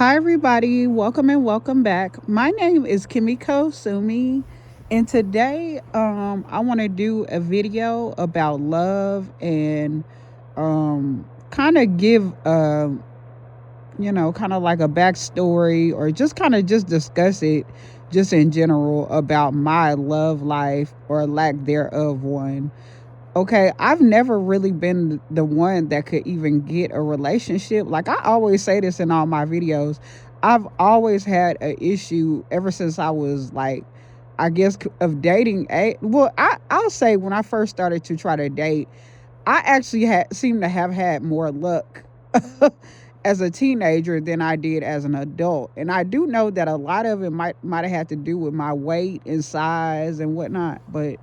Hi, everybody. Welcome and welcome back. My name is Kimiko Sumi, and today I want to do a video about love and kind of give, kind of like a backstory or just kind of just discuss it just in general about my love life or lack thereof one. Okay, I've never really been the one that could even get a relationship. Like I always say this in all my videos. I've always had an issue ever since I was like, I guess of dating. I'll say when I first started to try to date, I actually had seemed to have had more luck as a teenager than I did as an adult. And I do know that a lot of it might have had to do with my weight and size and whatnot. But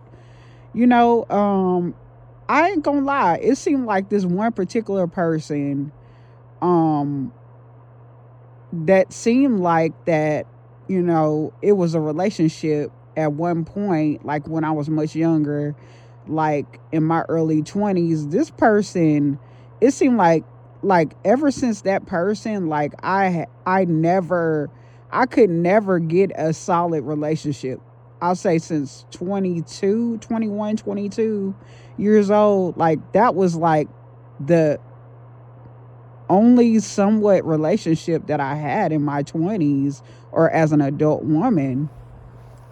you know, I ain't gonna lie. It seemed like this one particular person, um, that seemed like that, it was a relationship at one point, like when I was much younger, like in my early 20s. This person, it seemed like ever since that person, like I could never get a solid relationship. I'll say since 22, 21, 22 years old, like that was like the only somewhat relationship that I had in my 20s or as an adult woman.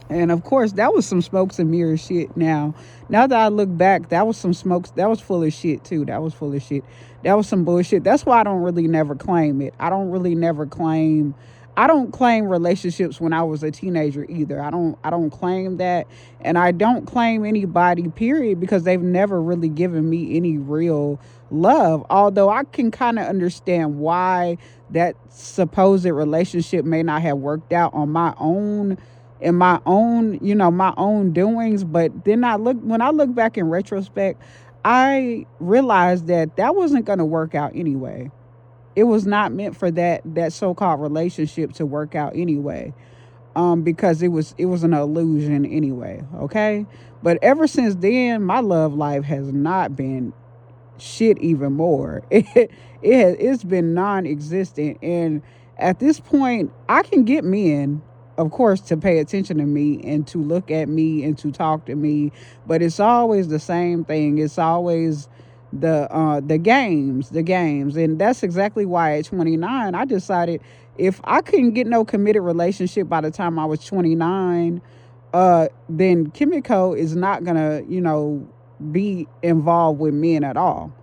And of course, that was some smokes and mirrors shit. Now that I look back, that was some smokes. That was full of shit too. That was full of shit. That was some bullshit. That's why I don't really never claim it. I don't really never claim. I don't claim relationships when I was a teenager either. I don't claim that, and I don't claim anybody. Period, because they've never really given me any real love. Although I can kind of understand why that supposed relationship may not have worked out on my own in my own, my own doings. But then when I look back in retrospect, I realized that that wasn't going to work out anyway. It was not meant for that so-called relationship to work out anyway. Because it was an illusion anyway. Okay. But ever since then, my love life has not been shit even more. It's been non-existent, and at this point, I can get men, of course, to pay attention to me and to look at me and to talk to me, but it's always the same thing. It's always the games, and that's exactly why at 29 I decided if I couldn't get no committed relationship by the time I was 29, then Kimiko is not gonna, be involved with men at all.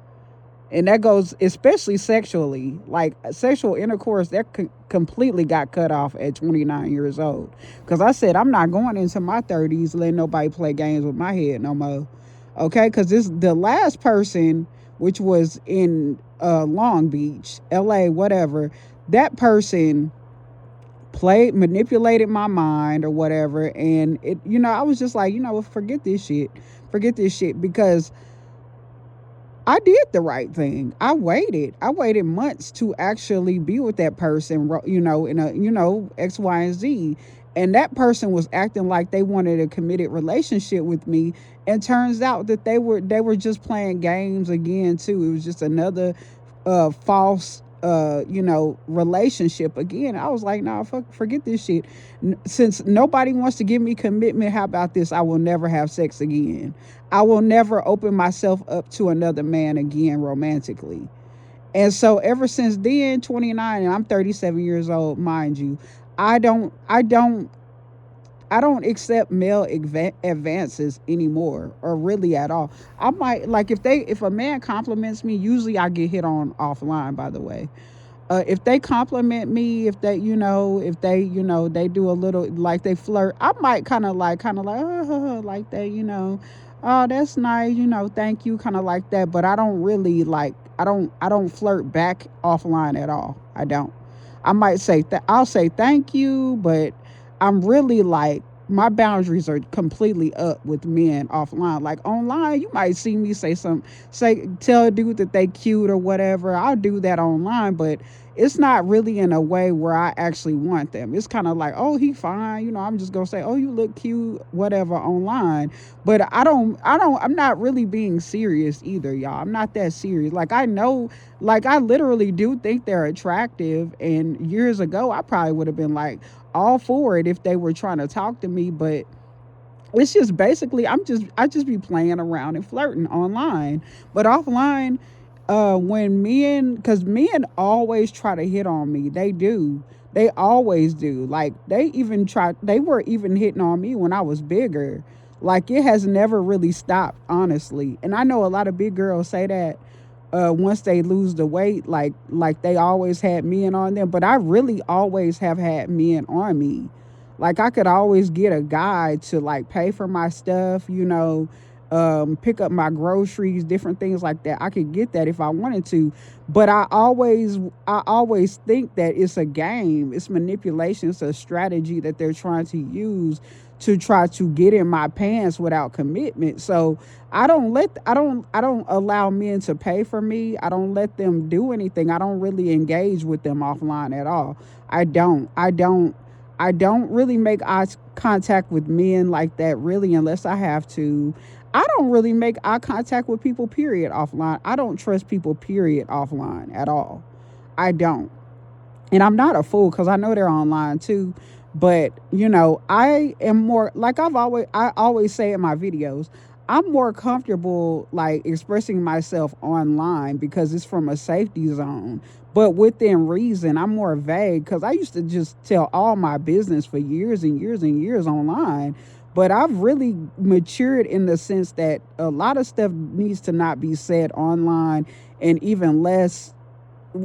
And that goes especially sexually, like sexual intercourse that completely got cut off at 29 years old. Because I said I'm not going into my 30s letting nobody play games with my head no more. Okay, because this the last person, which was in Long Beach, LA, whatever. That person played manipulated my mind or whatever, and I was just like, forget this shit, because I did the right thing. I waited months to actually be with that person, in a, X, Y, and Z. And that person was acting like they wanted a committed relationship with me. And turns out that they were just playing games again too. It was just another false relationship again. I was like, nah, forget this shit. Since nobody wants to give me commitment, how about this? I will never have sex again. I will never open myself up to another man again romantically. And so ever since then, 29, and I'm 37 years old, mind you, I don't I don't I don't accept male advances anymore, or really at all. I might, like, if a man compliments me, usually I get hit on offline, by the way. If they compliment me, if they do a little, like, they flirt, I might kind of like, like that, oh, that's nice, thank you, kind of like that. But I don't really like, I don't flirt back offline at all. I don't. I might say I'll say thank you, but I'm really like, my boundaries are completely up with men offline. Like online, you might see me say tell a dude that they cute or whatever. I'll do that online, but it's not really in a way where I actually want them. It's kind of like, oh, he fine, I'm just gonna say, oh, you look cute, whatever, online. But I'm not really being serious either, y'all. I'm not that serious. Like, I know, Like, I literally do think they're attractive, and years ago I probably would have been like all for it if they were trying to talk to me, but it's just basically I just be playing around and flirting online. But offline, when men, because men always try to hit on me. They do. They always do. Like, they were even hitting on me when I was bigger. Like, it has never really stopped, honestly. And I know a lot of big girls say that once they lose the weight, like they always had men on them. But I really always have had men on me. Like, I could always get a guy to like pay for my stuff, pick up my groceries, different things like that. I could get that if I wanted to. But I always think that it's a game. It's manipulation. It's a strategy that they're trying to use to try to get in my pants without commitment. So I don't allow men to pay for me. I don't let them do anything. I don't really engage with them offline at all. I don't really make eye contact with men like that, really, unless I have to. I don't really make eye contact with people, period, offline. I don't trust people, period, offline at all. I don't. And I'm not a fool because I know they're online too. But I am more like I always say in my videos. I'm more comfortable like expressing myself online because it's from a safety zone. But within reason, I'm more vague because I used to just tell all my business for years and years and years online. But I've really matured in the sense that a lot of stuff needs to not be said online, and even less,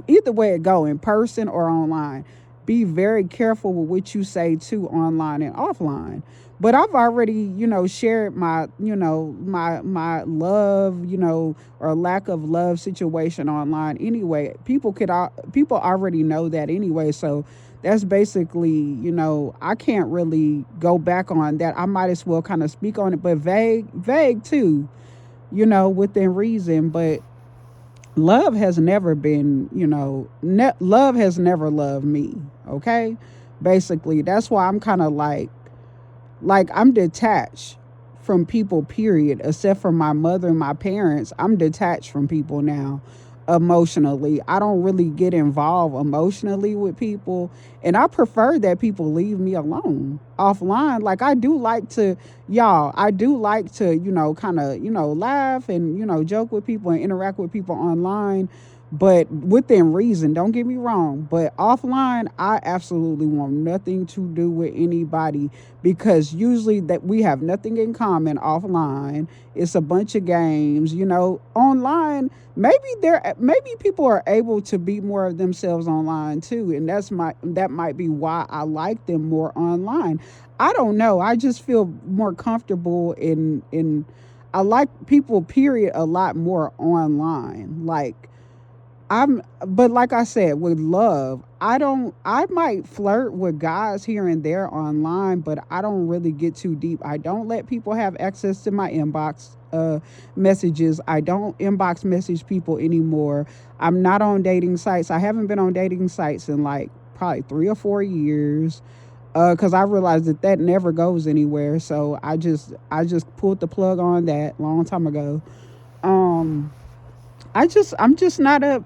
either way it go, in person or online. Be very careful with what you say too, online and offline. But I've already shared my love, or lack of love situation online anyway. People already know that anyway. So that's basically, I can't really go back on that. I might as well kind of speak on it, but vague too, within reason. But love has never been, love has never loved me. Okay. Basically, that's why I'm kind of like I'm detached from people, period, except for my mother and my parents. I'm detached from people now emotionally. I don't really get involved emotionally with people, and I prefer that people leave me alone offline. Like, I do like to, kind of, laugh and, joke with people and interact with people online, but within reason. Don't get me wrong, but offline, I absolutely want nothing to do with anybody, because usually that we have nothing in common offline. It's a bunch of games, online. Maybe people are able to be more of themselves online too, and that might be why I like them more online. I don't know. I just feel more comfortable in I like people, period, a lot more online. But like I said, with love, I might flirt with guys here and there online, but I don't really get too deep. I don't let people have access to my inbox messages. I don't inbox message people anymore. I'm not on dating sites. I haven't been on dating sites in like probably 3 or 4 years. Because I realized that never goes anywhere. So I just pulled the plug on that long time ago. Um, I'm just not up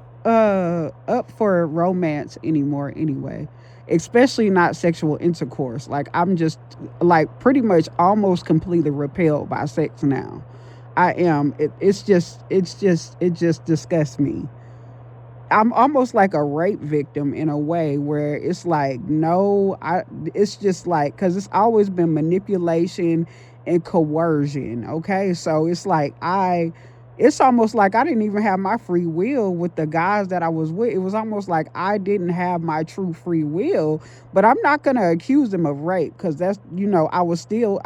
for romance anymore anyway. Especially not sexual intercourse. Like, I'm just like pretty much almost completely repelled by sex now. I am. It just disgusts me. I'm almost like a rape victim in a way, where it's like, no, it's just like, cuz it's always been manipulation and coercion, okay? So it's almost like I didn't even have my free will with the guys that I was with. It was almost like I didn't have my true free will, but I'm not going to accuse them of rape, cuz that's, I was still,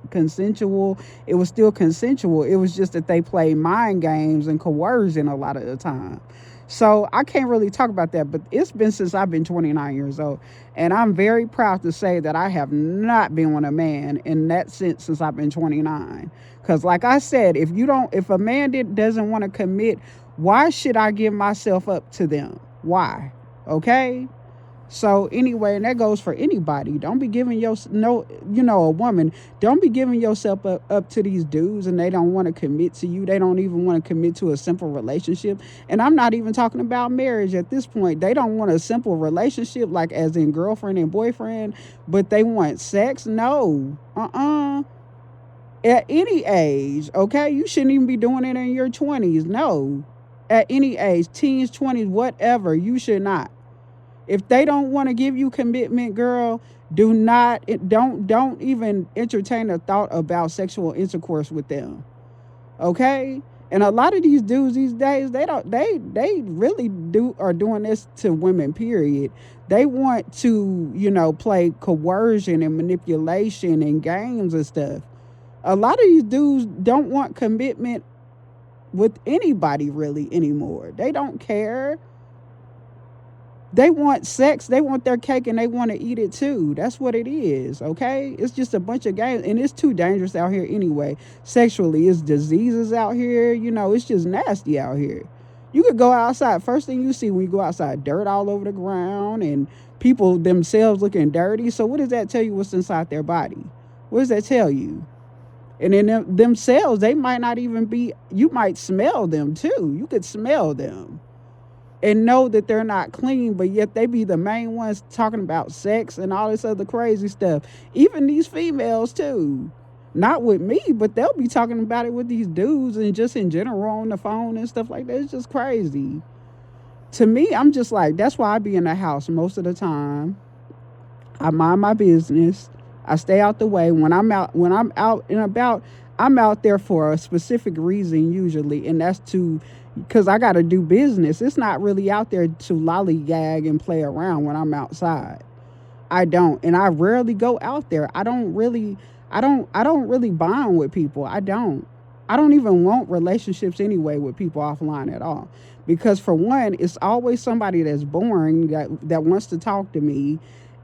consensual. It was still consensual. It was just that they played mind games and coercion a lot of the time. So I can't really talk about that, but it's been since I've been 29 years old. And I'm very proud to say that I have not been with a man in that sense since I've been 29. Because, like I said, if a man doesn't want to commit, why should I give myself up to them? Why? Okay? So anyway, and that goes for anybody. Don't be giving your no, you know, a woman. Don't be giving yourself up to these dudes, and they don't want to commit to you. They don't even want to commit to a simple relationship. And I'm not even talking about marriage at this point. They don't want a simple relationship, like as in girlfriend and boyfriend, but they want sex. No, At any age, okay, you shouldn't even be doing it in your 20s. No, at any age, teens, 20s, whatever, you should not. If they don't want to give you commitment, girl, do not don't even entertain a thought about sexual intercourse with them. Okay? And a lot of these dudes these days, they really do are doing this to women, period. They want to, play coercion and manipulation and games and stuff. A lot of these dudes don't want commitment with anybody really anymore. They don't care. They want sex, they want their cake, and they want to eat it too. That's what it is, okay? It's just a bunch of games, and it's too dangerous out here anyway. Sexually, it's diseases out here, it's just nasty out here. You could go outside, first thing you see when you go outside, dirt all over the ground and people themselves looking dirty. So what does that tell you what's inside their body? What does that tell you? And in themselves, they might not even be, you might smell them too. You could smell them and know that they're not clean, but yet they be the main ones talking about sex and all this other crazy stuff. Even these females too. Not with me, but they'll be talking about it with these dudes and just in general on the phone and stuff like that. It's just crazy. To me, I'm just like, that's why I be in the house most of the time. I mind my business. I stay out the way. When I'm out and about, I'm out there for a specific reason usually, and that's to because I got to do business. It's not really out there to lollygag and play around when I'm outside. I don't, and I rarely go out there. I don't really bond with people. I don't even want relationships anyway with people offline at all. Because for one, it's always somebody that's boring that wants to talk to me,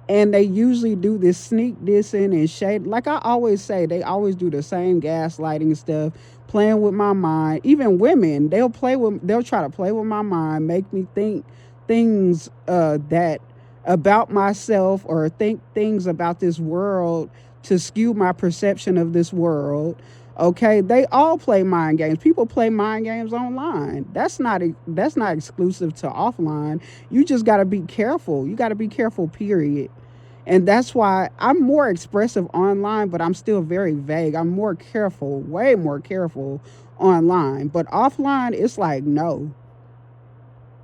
and they usually do this sneak dissing and shade. Like I always say, they always do the same gaslighting stuff, playing with my mind. Even women, they'll try to play with my mind, make me think things that about myself, or think things about this world to skew my perception of this world. Okay, they all play mind games. People play mind games online. That's not exclusive to offline. You just got to be careful. You got to be careful, period. And that's why I'm more expressive online, but I'm still very vague. I'm more careful, way more careful online. But offline, it's like, no.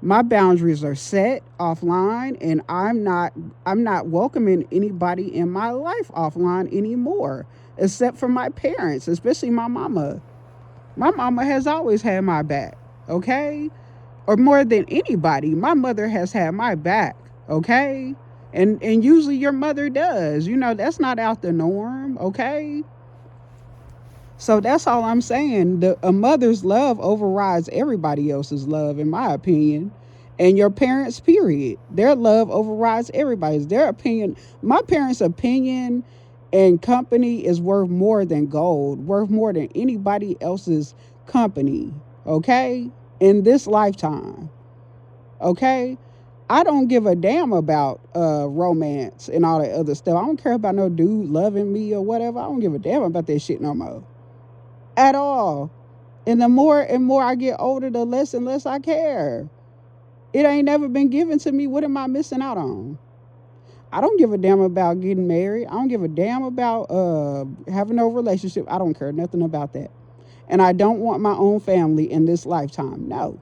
My boundaries are set offline, and I'm not welcoming anybody in my life offline anymore, except for my parents, especially my mama. My mama has always had my back, okay? Or more than anybody, my mother has had my back, okay? And usually your mother does. That's not out the norm, okay? So that's all I'm saying. A mother's love overrides everybody else's love, in my opinion. And your parents, period. Their love overrides everybody's. Their opinion, my parents' opinion and company is worth more than gold, worth more than anybody else's company, okay? In this lifetime, okay? I don't give a damn about romance and all that other stuff. I don't care about no dude loving me or whatever. I don't give a damn about that shit no more. At all. And the more and more I get older, the less and less I care. It ain't never been given to me. What am I missing out on? I don't give a damn about getting married. I don't give a damn about having no relationship. I don't care nothing about that. And I don't want my own family in this lifetime. No.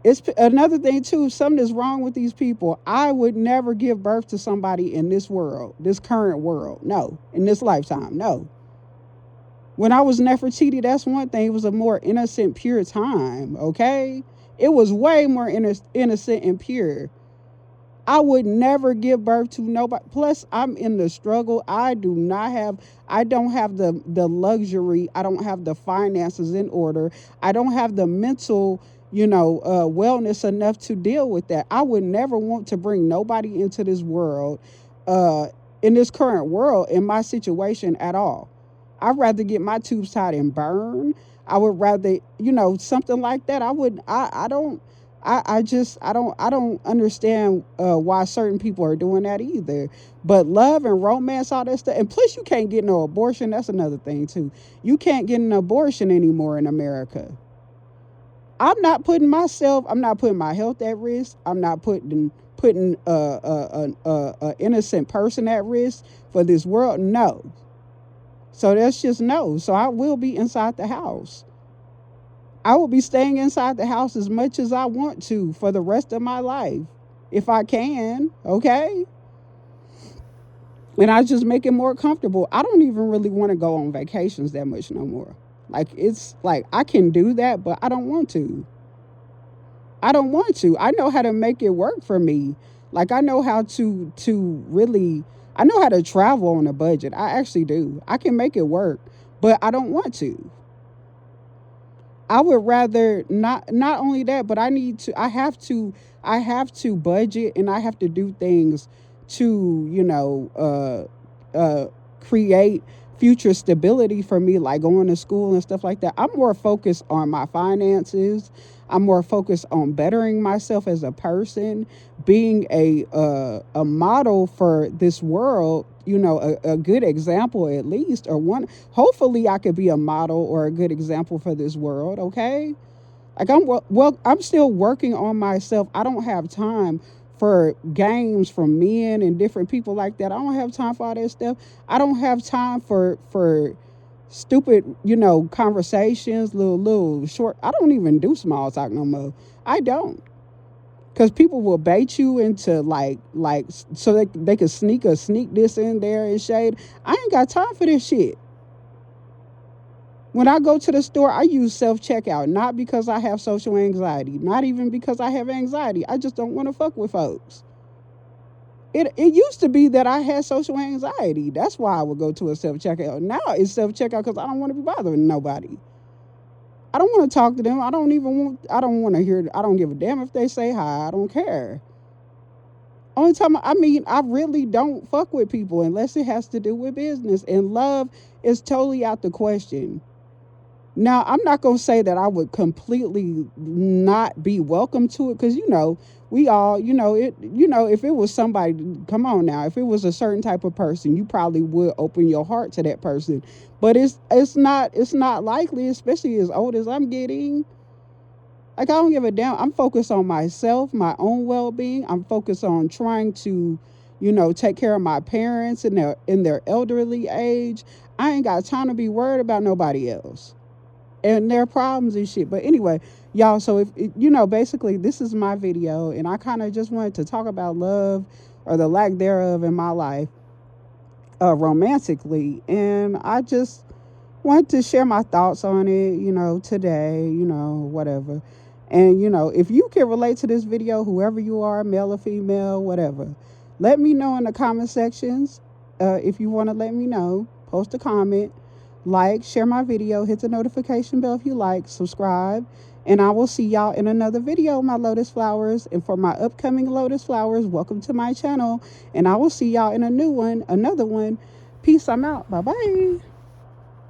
It's another thing too. If something is wrong with these people, I would never give birth to somebody in this world, this current world. No. In this lifetime. No. When I was Nefertiti, that's one thing. It was a more innocent, pure time, okay? It was way more innocent and pure. I would never give birth to nobody. Plus, I'm in the struggle. I don't have the luxury. I don't have the finances in order. I don't have the mental, wellness enough to deal with that. I would never want to bring nobody into this world, uh, in this current world, in my situation at all. I'd rather get my tubes tied and burn. I would rather, something like that. I would, I don't, I don't understand why certain people are doing that either. But love and romance, all that stuff, and plus you can't get no abortion. That's another thing too. You can't get an abortion anymore in America. I'm not putting my health at risk. I'm not putting a innocent person at risk for this world. No. So that's just no. So I will be inside the house. I will be staying inside the house as much as I want to for the rest of my life, if I can. Okay. And I just make it more comfortable. I don't even really want to go on vacations that much no more. Like, it's like I can do that, but I don't want to. I don't want to. I know how to make it work for me. Like, I know how to really, I know how to travel on a budget. I actually do. I can make it work, but I don't want to. I would rather not only that, but I have to budget, and I have to do things to, create future stability for me, like going to school and stuff like that. I'm more focused on my finances. I'm more focused on bettering myself as a person, being a model for this world. A good example at least, or one. Hopefully, I could be a model or a good example for this world. Okay, like I'm still working on myself. I don't have time for games from men and different people like that. I don't have time for all that stuff. I don't have time for stupid, conversations, little short. I don't even do small talk no more. I don't. Because people will bait you into like so they can sneak this in there and shade. I ain't got time for this shit. When I go to the store, I use self checkout, not because I have social anxiety, not even because I have anxiety. I just don't want to fuck with folks. It used to be that I had social anxiety. That's why I would go to a self checkout. Now it's self checkout because I don't want to be bothering nobody. I don't want to talk to them. I don't want to hear. I don't give a damn if they say hi. I don't care. Only time, I mean, I really don't fuck with people unless it has to do with business. And love is totally out the question. Now, I'm not going to say that I would completely not be welcome to it, because, we all, if it was somebody, come on now, if it was a certain type of person, you probably would open your heart to that person. But it's not likely, especially as old as I'm getting. Like, I don't give a damn. I'm focused on myself, my own well-being. I'm focused on trying to, take care of my parents in their elderly age. I ain't got time to be worried about nobody else and their problems and shit. But anyway, y'all, so if basically this is my video, and I kind of just wanted to talk about love, or the lack thereof, in my life, romantically, and I just want to share my thoughts on it, today, whatever. And, if you can relate to this video, whoever you are, male or female, whatever, let me know in the comment sections. If you want to let me know, post a comment, like, share my video, hit the notification bell if you like, subscribe, and I will see y'all in another video, my lotus flowers. And for my upcoming lotus flowers, welcome to my channel, and I will see y'all in a new one, another one. Peace, I'm out. Bye bye.